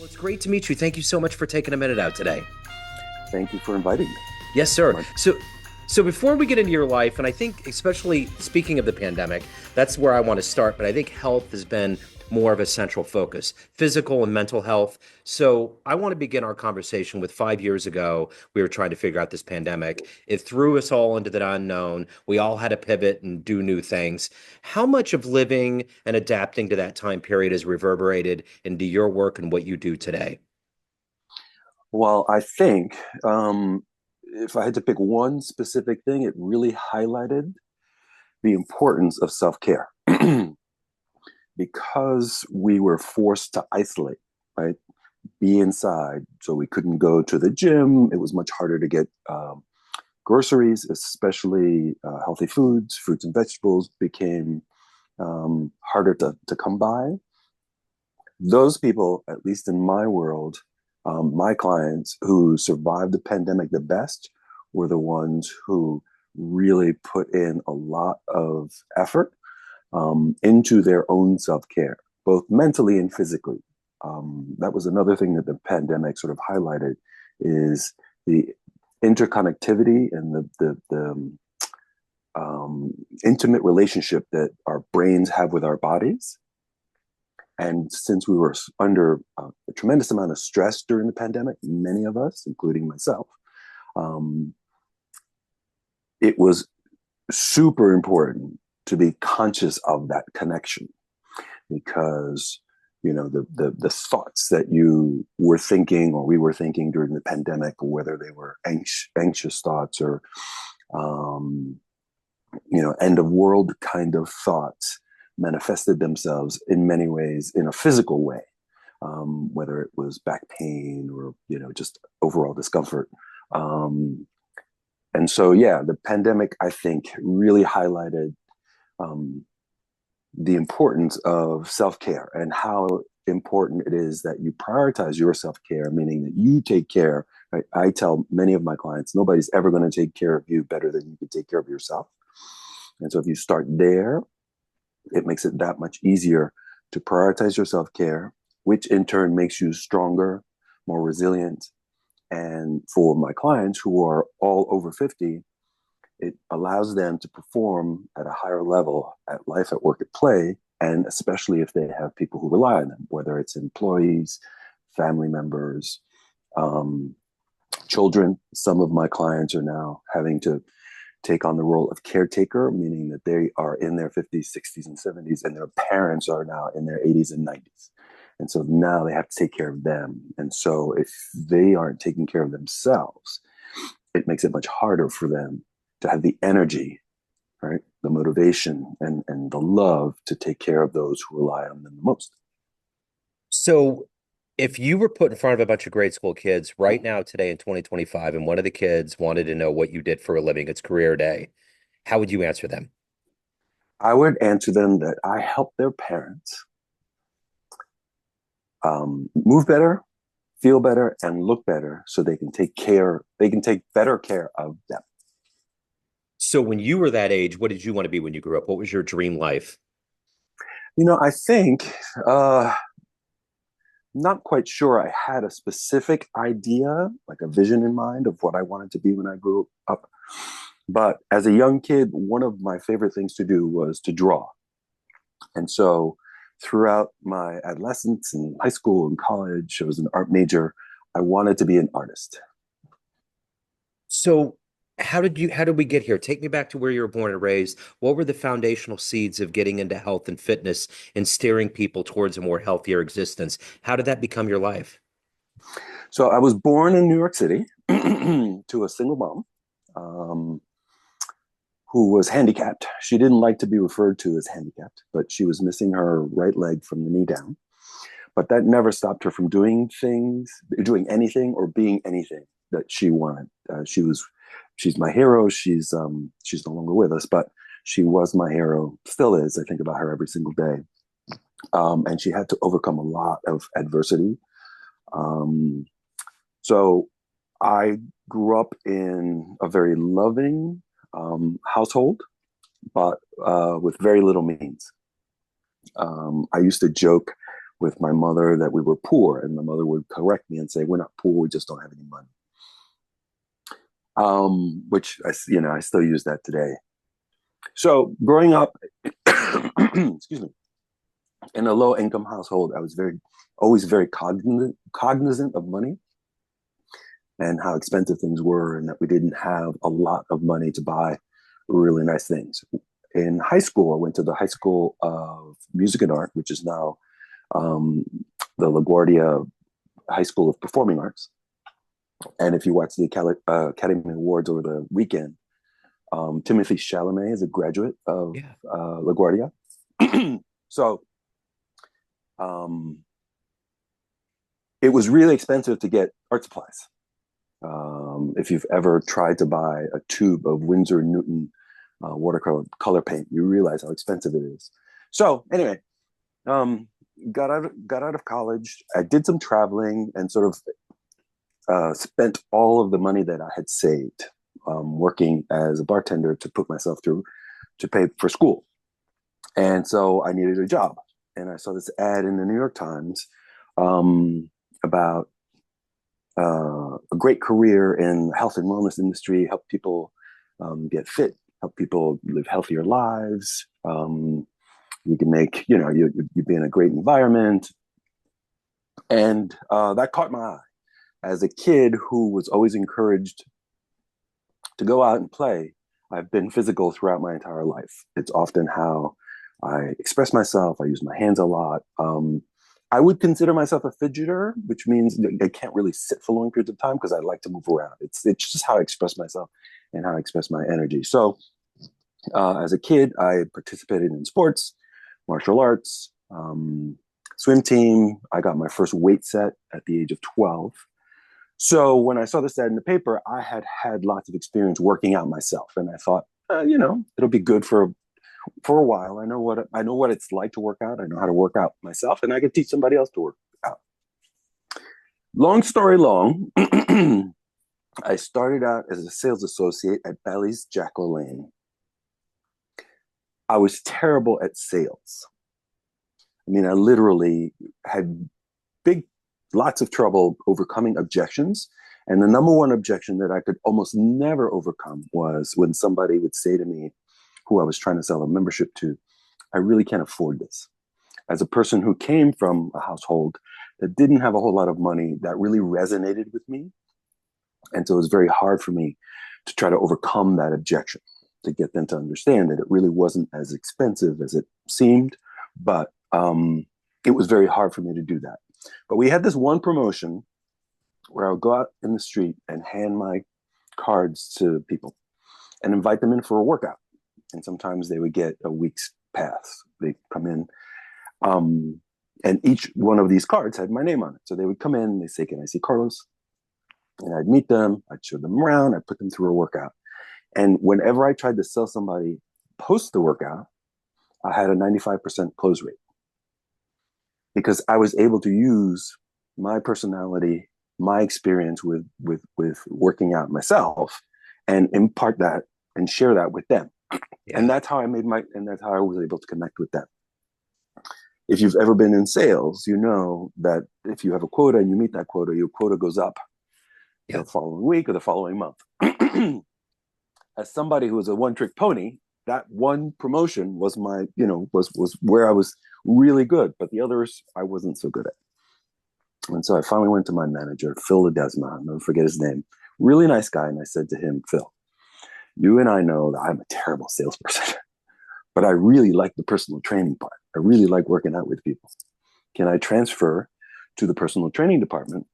Well, it's great to meet you. Thank you so much for taking a minute out today. Thank you for inviting me. Yes, sir. My, So before we get into your life, and I think especially speaking of the pandemic, that's where I want to start. But I think health has been more of a central focus, physical and mental health. So I want to begin our conversation with 5 years ago. We were trying to figure out this pandemic. It threw us all into the unknown. We all had to pivot and do new things. How much of living and adapting to that time period has reverberated into your work and what you do today? well, I think if I had to pick one specific thing, it really highlighted the importance of self care because we were forced to isolate, right? Be inside. So we couldn't go to the gym. It was much harder to get groceries, especially healthy foods, fruits and vegetables became harder to come by. Those people, at least in my world, my clients who survived the pandemic the best were the ones who really put in a lot of effort into their own self care, both mentally and physically. That was another thing that the pandemic sort of highlighted is the interconnectivity and the intimate relationship that our brains have with our bodies. And since we were under a tremendous amount of stress during the pandemic, many of us, including myself, um, it was super important to be conscious of that connection because the thoughts that you were thinking or we were thinking during the pandemic, whether they were anxious thoughts or um, end of world kind of thoughts, manifested themselves in many ways in a physical way, whether it was back pain or just overall discomfort. Um, and so, yeah, the pandemic, I think, really highlighted um, the importance of self care and how important it is that you prioritize your self care, meaning that you take care. Right? I tell many of my clients, nobody's ever going to take care of you better than you can take care of yourself. And so, if you start there, it makes it that much easier to prioritize your self care, which in turn makes you stronger, more resilient. And for my clients who are all over 50, it allows them to perform at a higher level at life, at work, at play, and especially if they have people who rely on them, whether it's employees, family members, um, children. Some of my clients are now having to take on the role of caretaker, meaning that they are in their 50s, 60s, and 70s, and their parents are now in their 80s and 90s. And so now they have to take care of them. And so if they aren't taking care of themselves, it makes it much harder for them to have the energy, right? The motivation and the love to take care of those who rely on them the most. So, if you were put in front of a bunch of grade school kids right now, today in 2025, and one of the kids wanted to know what you did for a living, it's career day, how would you answer them? I would answer them that I help their parents move better, feel better, and look better so they can take better care of them. So, when you were that age, what did you want to be when you grew up? What was your dream life? I think not quite sure I had a specific idea, like a vision in mind of what I wanted to be when I grew up. But as a young kid, one of my favorite things to do was to draw. And so throughout my adolescence and high school and college, I was an art major. I wanted to be an artist. So, how did we get here? Take me back to where you were born and raised. What were the foundational seeds of getting into health and fitness and steering people towards a more healthier existence? How did that become your life? So I was born in New York City to a single mom um, who was handicapped. She didn't like to be referred to as handicapped, but she was missing her right leg from the knee down. But that never stopped her from doing anything or being anything that she wanted. She's my hero. She's no longer with us, but she was my hero, still is. I think about her every single day. And she had to overcome a lot of adversity. Um, so I grew up in a very loving household, but with very little means. I used to joke with my mother that we were poor, and my mother would correct me and say, "We're not poor, we just don't have any money." Which I still use that today. So growing up, excuse me, in a low income household, I was always very cognizant of money and how expensive things were, and that we didn't have a lot of money to buy really nice things. In high school, I went to the High School of Music and Art, which is now um, the LaGuardia High School of Performing Arts. And if you watch the Academy Awards over the weekend, Timothy Chalamet is a graduate of Yeah. LaGuardia. So um, it was really expensive to get art supplies. If you've ever tried to buy a tube of Winsor Newton watercolor color paint, you realize how expensive it is. So anyway, um, got out of college. I did some traveling and sort of spent all of the money that I had saved working as a bartender to put myself through to pay for school. And so I needed a job. And I saw this ad in the New York Times about a great career in the health and wellness industry, help people get fit, help people live healthier lives. You can make, you be in a great environment. And that caught my eye. As a kid who was always encouraged to go out and play, I've been physical throughout my entire life. It's often how I express myself. I use my hands a lot. I would consider myself a fidgeter, which means I can't really sit for long periods of time because I like to move around. It's just how I express myself and how I express my energy. So as a kid, I participated in sports, martial arts, swim team. I got my first weight set at the age of 12. So when I saw this ad in the paper, I had lots of experience working out myself, and I thought, it'll be good for a while. I know what it's like to work out. I know how to work out myself, and I can teach somebody else to work out. Long story long, I started out as a sales associate at Bally's Jack Lane. I was terrible at sales. I mean, I literally had big, lots of trouble overcoming objections. And the number one objection that I could almost never overcome was when somebody would say to me, who I was trying to sell a membership to, "I really can't afford this." As a person who came from a household that didn't have a whole lot of money, that really resonated with me. And so it was very hard for me to try to overcome that objection, to get them to understand that it really wasn't as expensive as it seemed. But it was very hard for me to do that. But we had this one promotion where I would go out in the street and hand my cards to people and invite them in for a workout. And sometimes they would get a week's pass. They'd come in. And each one of these cards had my name on it. So they would come in and they say, "Can I see Carlos?" And I'd meet them. I'd show them around. I'd put them through a workout. And whenever I tried to sell somebody post the workout, I had a 95% close rate because I was able to use my personality, my experience with working out myself, and impart that and share that with them. Yeah. And that's how that's how I was able to connect with them. If you've ever been in sales, you know that if you have a quota and you meet that quota, your quota goes up the following week or the following month. As somebody who was a one-trick pony, that one promotion was was where I was really good, but the others I wasn't so good at. And so I finally went to my manager, Phil Ledesma, I'll never forget his name, really nice guy. And I said to him, "Phil, you and I know that I'm a terrible salesperson, but I really like the personal training part. I really like working out with people. Can I transfer to the personal training department?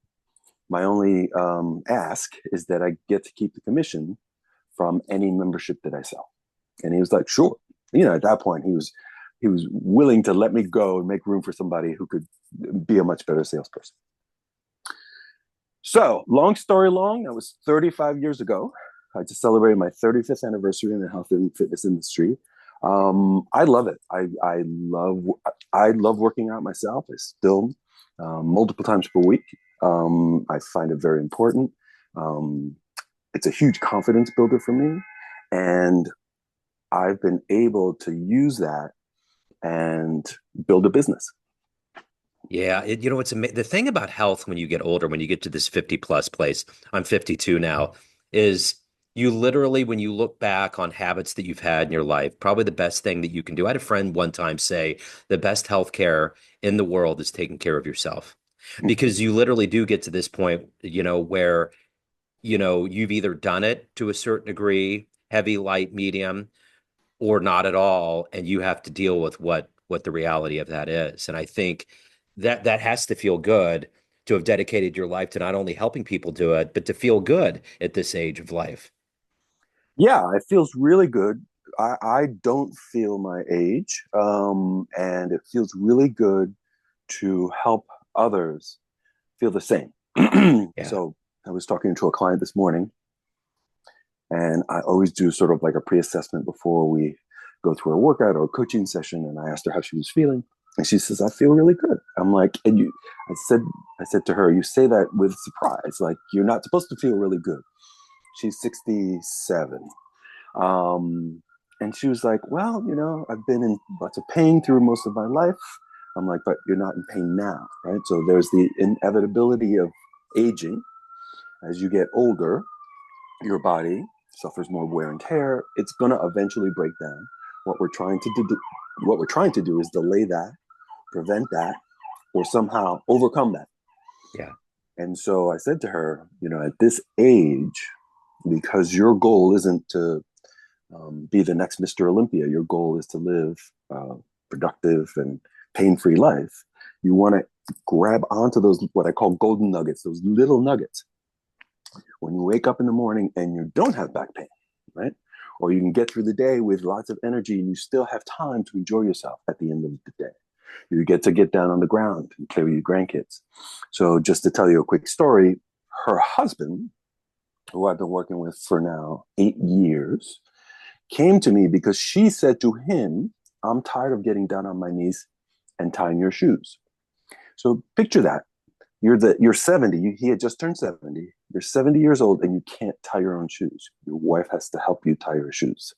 My only ask is that I get to keep the commission from any membership that I sell." And he was like, "Sure." At that point, he was willing to let me go and make room for somebody who could be a much better salesperson. So, long story long, that was 35 years ago. I just celebrated my 35th anniversary in the health and fitness industry. I love it. I love working out myself. I still multiple times per week. I find it very important. It's a huge confidence builder for me, and I've been able to use that and build a business. Yeah, it's the thing about health when you get older, when you get to this 50 plus place, I'm 52 now, is you literally, when you look back on habits that you've had in your life, probably the best thing that you can do. I had a friend one time say the best health care in the world is taking care of yourself. Because you literally do get to this point, where, you've either done it to a certain degree, heavy, light, medium, or not at all, and you have to deal with what the reality of that is. And I think that has to feel good to have dedicated your life to not only helping people do it, but to feel good at this age of life. Yeah, it feels really good. I don't feel my age, and it feels really good to help others feel the same. Yeah. So I was talking to a client this morning, and I always do sort of like a pre-assessment before we go through a workout or a coaching session. And I asked her how she was feeling, and she says, "I feel really good." I'm like, and you, I said to her, "You say that with surprise, like you're not supposed to feel really good." She's 67. Um, and she was like, "Well, I've been in lots of pain through most of my life." I'm like, "But you're not in pain now, right?" So there's the inevitability of aging. As you get older, your body suffers more wear and tear. It's going to eventually break down. What we're trying to do, what we're trying to do is delay that, prevent that, or somehow overcome that. Yeah. And so I said to her, at this age, because your goal isn't to be the next Mr. Olympia. Your goal is to live productive and pain-free life. You want to grab onto those, what I call golden nuggets, those little nuggets. When you wake up in the morning and you don't have back pain, right? Or you can get through the day with lots of energy and you still have time to enjoy yourself at the end of the day. You get to get down on the ground and play with your grandkids. So, just to tell you a quick story, her husband, who I've been working with for now 8 years, came to me because she said to him, "I'm tired of getting down on my knees and tying your shoes." So picture that. You're 70. He had just turned 70. You're 70 years old and you can't tie your own shoes. Your wife has to help you tie your shoes.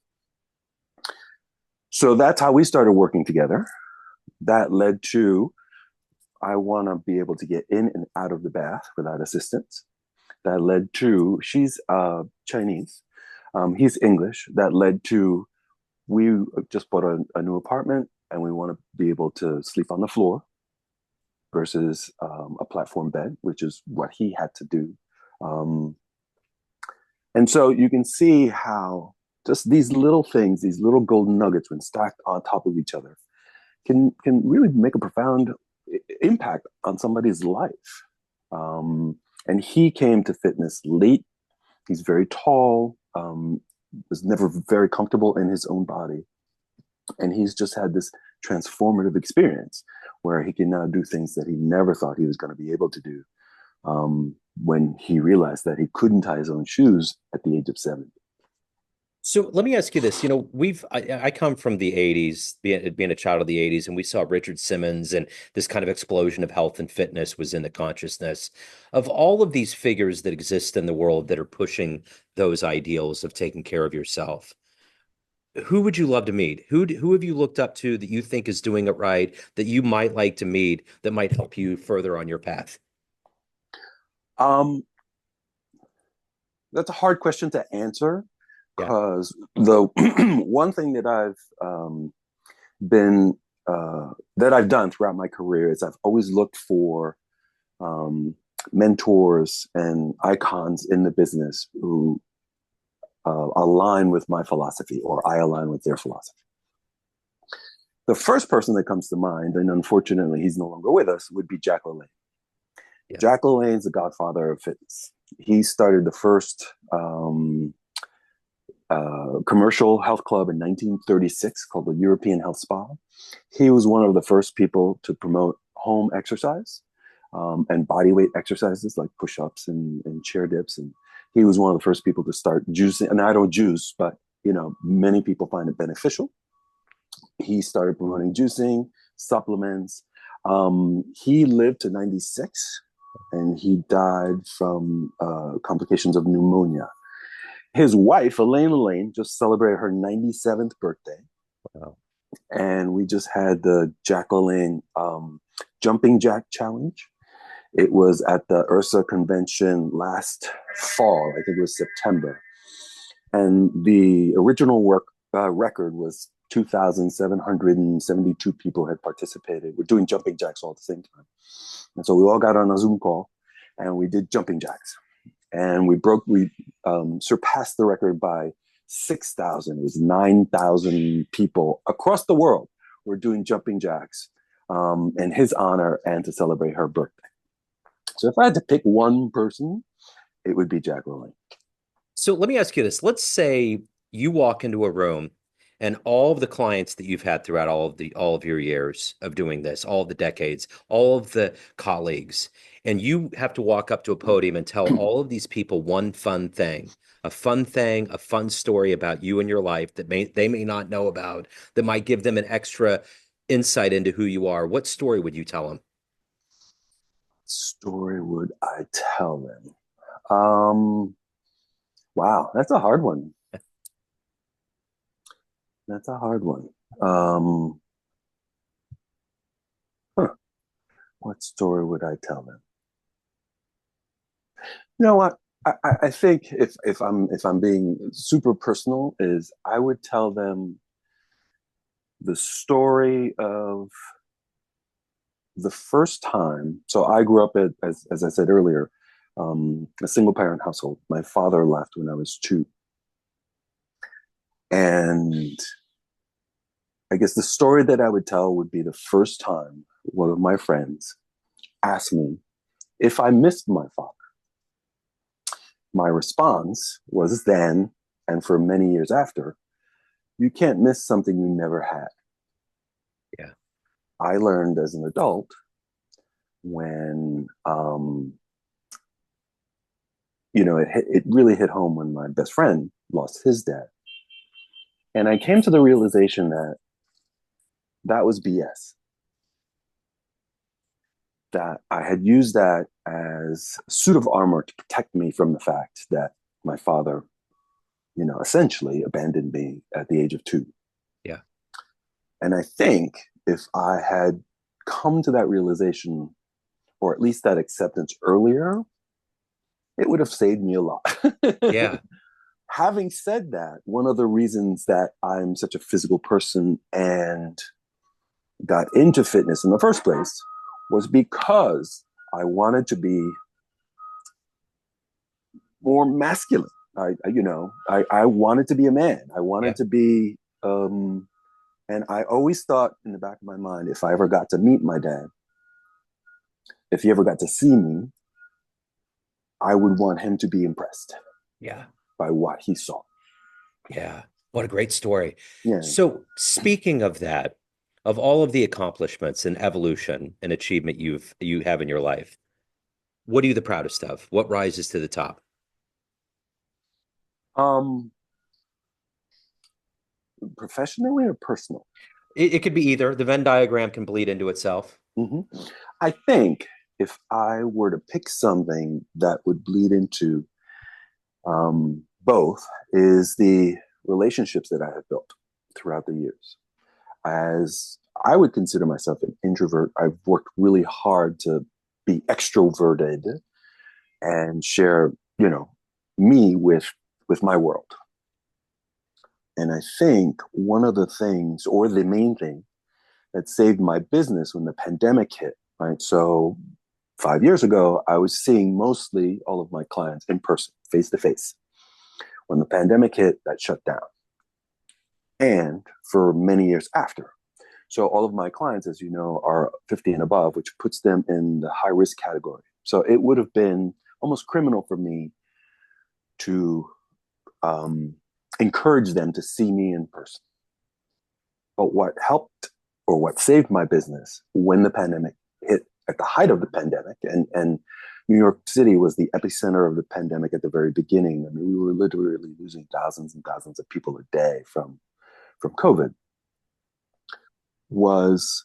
So that's how we started working together. That led to I want to be able to get in and out of the bath without assistance. That led to she's Chinese. He's English. That led to we just bought a new apartment and we want to be able to sleep on the floor versus a platform bed, which is what he had to do. Um, and so you can see how just these little things, these little golden nuggets, when stacked on top of each other, can really make a profound impact on somebody's life. Um, and he came to fitness late. He's very tall. Was never very comfortable in his own body, and he's just had this transformative experience where he can now do things that he never thought he was going to be able to do when he realized that he couldn't tie his own shoes at the age of 70. So let me ask you this. I come from the 80s, being a child of the 80s, and we saw Richard Simmons, and this kind of explosion of health and fitness was in the consciousness of all of these figures that exist in the world that are pushing those ideals of taking care of yourself. Who would you love to meet? Who have you looked up to that you think is doing it right, that you might like to meet, that might help you further on your path? Um, that's a hard question to answer Yeah. because the one thing that been that I've done throughout my career is I've always looked for um, mentors and icons in the business who align with my philosophy or I align with their philosophy. The first person that comes to mind, and unfortunately he's no longer with us, would be Jack LaLanne. Yeah. Jack LaLanne's the godfather of fitness. He started the first commercial health club in 1936 called the European Health Spa. He was one of the first people to promote home exercise and body weight exercises like push-ups and chair dips. And he was one of the first people to start juicing. And I don't juice, but many people find it beneficial. He started promoting juicing, supplements. He lived to 96 and he died from complications of pneumonia. His wife, Elaine Lane, just celebrated her 97th birthday. Wow. And we just had the Jack LaLanne jumping jack challenge. It was at the URSA convention last fall. I think it was September. And the original record was 2,772 people had participated. We're doing jumping jacks all at the same time. And so we all got on a Zoom call and we did jumping jacks. And we surpassed the record by 6,000. It was 9,000 people across the world were doing jumping jacks in his honor and to celebrate her birthday. So if I had to pick one person, it would be Jack Rowling. So let me ask you this. Let's say you walk into a room and all of the clients that you've had throughout all of your years of doing this, all of the decades, all of the colleagues, and you have to walk up to a podium and tell all of these people one fun thing, a fun story about you and your life that they may not know about, that might give them an extra insight into who you are. What story would you tell them? Story would I tell them? Wow, that's a hard one. That's a hard one. Um, huh, what story would I tell them? You know what? I think if I'm being super personal, is I would tell them the story of the first time. So I grew up as I said earlier, a single parent household. My father left when I was two, and I guess the story that I would tell would be the first time one of my friends asked me if I missed my father. My response was then, and for many years after, you can't miss something you never had. Yeah. I learned as an adult when, it really hit home when my best friend lost his dad. And I came to the realization that that was BS. That I had used that as a suit of armor to protect me from the fact that my father, essentially abandoned me at the age of two. Yeah. And I think if I had come to that realization, or at least that acceptance earlier, it would have saved me a lot. Yeah. Having said that, one of the reasons that I'm such a physical person and got into fitness in the first place was because I wanted to be more masculine. I wanted to be a man. I Yeah. wanted to be, and I always thought in the back of my mind, if I ever got to meet my dad, if he ever got to see me, I would want him to be impressed Yeah. by what he saw. Yeah. What a great story. Yeah. So, speaking of that, of all of the accomplishments and evolution and achievement you have in your life, what are you the proudest of? What rises to the top? Um, Professionally or personal? It could be either. The Venn diagram can bleed into itself. Mm-hmm. I think if I were to pick something that would bleed into both, is the relationships that I have built throughout the years. As I would consider myself an introvert, I've worked really hard to be extroverted and share, me with my world. And I think one of the things, or the main thing, that saved my business when the pandemic hit, right? So 5 years ago, I was seeing mostly all of my clients in person, face to face. When the pandemic hit, that shut down. And for many years after. So all of my clients, as you know, are 50 and above, which puts them in the high risk category. So it would have been almost criminal for me to um, encourage them to see me in person. But what helped, or what saved my business when the pandemic hit at the height of the pandemic, and New York City was the epicenter of the pandemic at the very beginning. I mean, we were literally losing thousands and thousands of people a day from COVID, was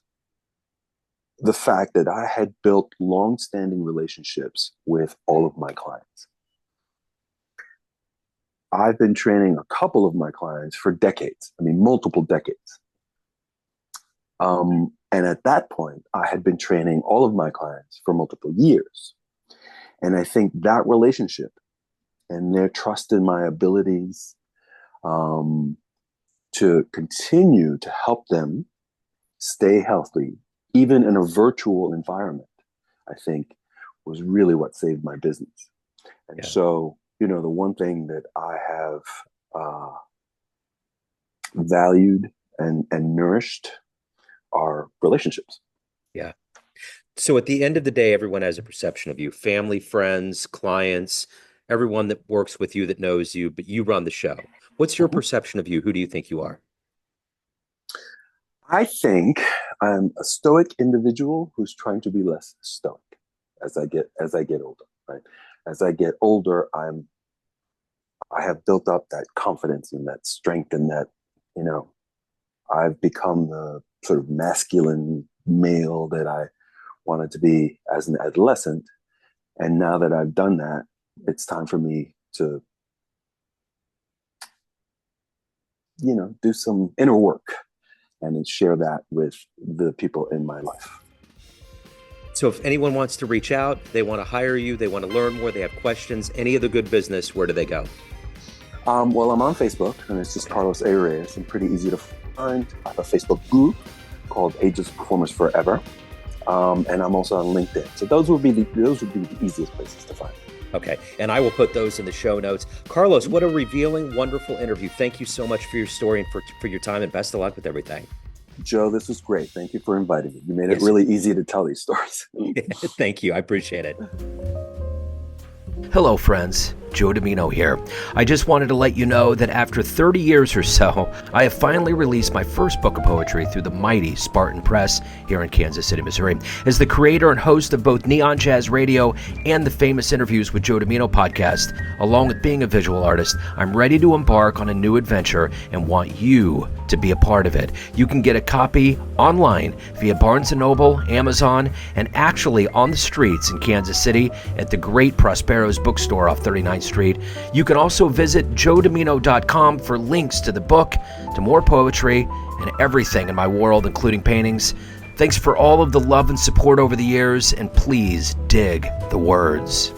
the fact that I had built long-standing relationships with all of my clients. I've been training a couple of my clients for decades. I mean, multiple decades. And at that point, I had been training all of my clients for multiple years. And I think that relationship and their trust in my abilities to continue to help them stay healthy, even in a virtual environment, I think was really what saved my business. And so, the one thing that I have valued and nourished are relationships. Yeah. So at the end of the day, everyone has a perception of you, family, friends, clients, everyone that works with you that knows you, but you run the show. What's your perception of you? Who do you think you are? I think I'm a stoic individual who's trying to be less stoic as I get older, right? As I get older, I have built up that confidence and that strength and that, I've become the sort of masculine male that I wanted to be as an adolescent. And now that I've done that, it's time for me to, do some inner work and then share that with the people in my life. So if anyone wants to reach out, they want to hire you, they want to learn more, they have questions, any of the good business, where do they go? Well, I'm on Facebook, and it's just Carlos A. Reyes, and pretty easy to find. I have a Facebook group called Ageless Performers Forever, and I'm also on LinkedIn. So those would be the easiest places to find. Okay, and I will put those in the show notes. Carlos, what a revealing, wonderful interview. Thank you so much for your story and for your time, and best of luck with everything. Joe, this was great. Thank you for inviting me. You made it really easy to tell these stories. Thank you. I appreciate it. Hello, friends. Joe Dimino here. I just wanted to let you know that after 30 years or so, I have finally released my first book of poetry through the mighty Spartan Press here in Kansas City, Missouri. As the creator and host of both Neon Jazz Radio and the Famous Interviews with Joe Dimino podcast, along with being a visual artist, I'm ready to embark on a new adventure and want you to be a part of it. You can get a copy online via Barnes & Noble, Amazon, and actually on the streets in Kansas City at the great Prospero's bookstore off 39th Street. You can also visit joedimino.com for links to the book, to more poetry, and everything in my world, including paintings. Thanks for all of the love and support over the years, and please dig the words.